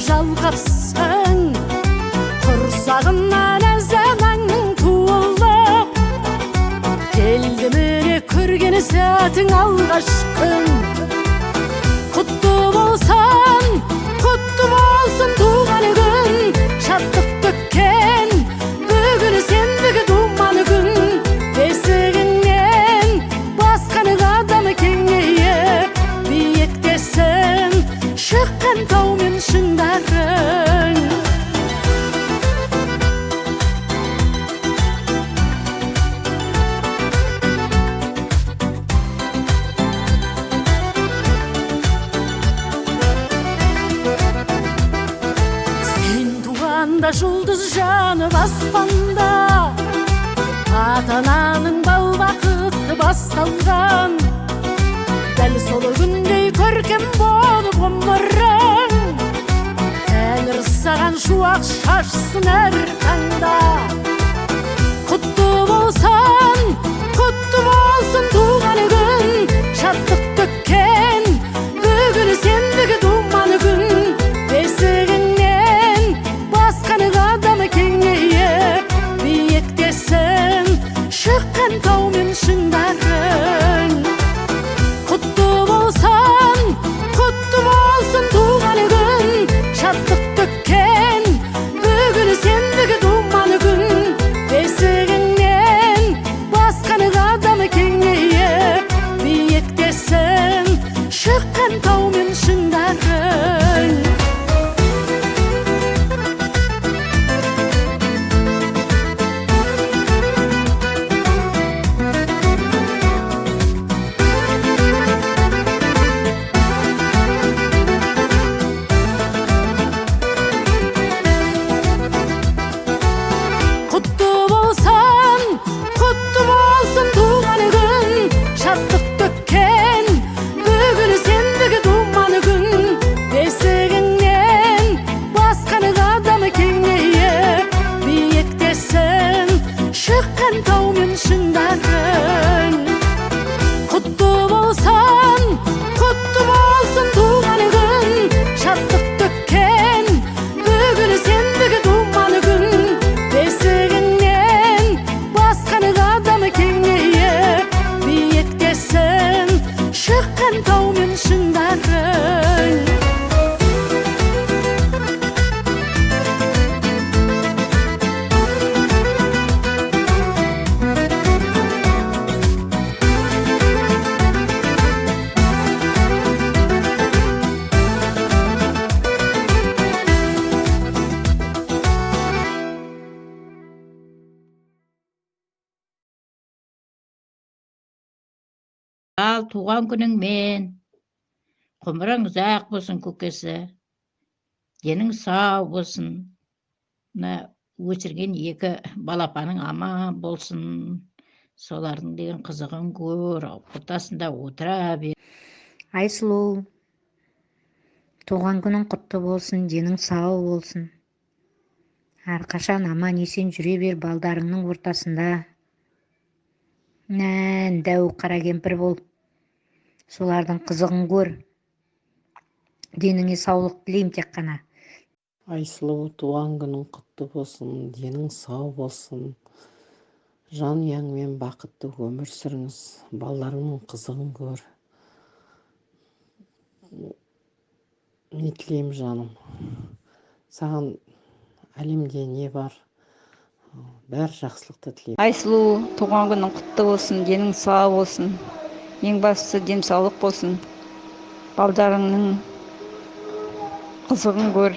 жалғапсың, құрсағынан әзанаңның туылып, келді міне көрген сәтің алғаш күн. Құтты болсын туған күн, шаттық төккен бүгін сендігі думан күн. Бесігіңнен басқан адамы кеңейіп, биіктесін шыққан тау мен шыңдарың. Жұлдыз жанып аспанда, ата-ананың бал бақыты басталған. Дәл сол күндей көркем болып ғұмырың, тәңір саған шуақ шашсын әр таңда. Құтты болсын туған күн, шаттық төккен бүгін сендігі думан күн. Бесігіңнен басқан адамы кеңейіп, биіктесін шыққан тау мен шыңдарың. Құтты болсын туған күн, шаттық төккен бүгін сендігі думан күн. Бесігіңнен басқан адамы кеңейіп, биіктесін шыққан тау мен шыңдарың. Ал туған күніңмен, ғұмырың ұзақ болсын көкесі, денің сау болсын, өсірген екі балапаның аман болсын, солардың деген қызығын көр, ортасында отыра бер. Айсұлу, туған күнің құтты болсын, денің сау болсын, әрқашан аман есен жүре бер балдарыңның ортасында. Дәу қара кемпір бол, солардың қызығын көр, деніңе саулық тілеймін тек қана. Айсұлу, туған күнің құтты болсын, денің сау болсын, жанұяңмен бақытты өмір сүріңіз, балаларыңның қызығын көр. Не тілеймін жаным, саған әлемде не бар, бәр жақсылықты тілеймін. Айсұлу, туған күнің құтты болсын, денің сау болсын, ең бастысы денсаулық болсын, балдарыңның қызығын көр.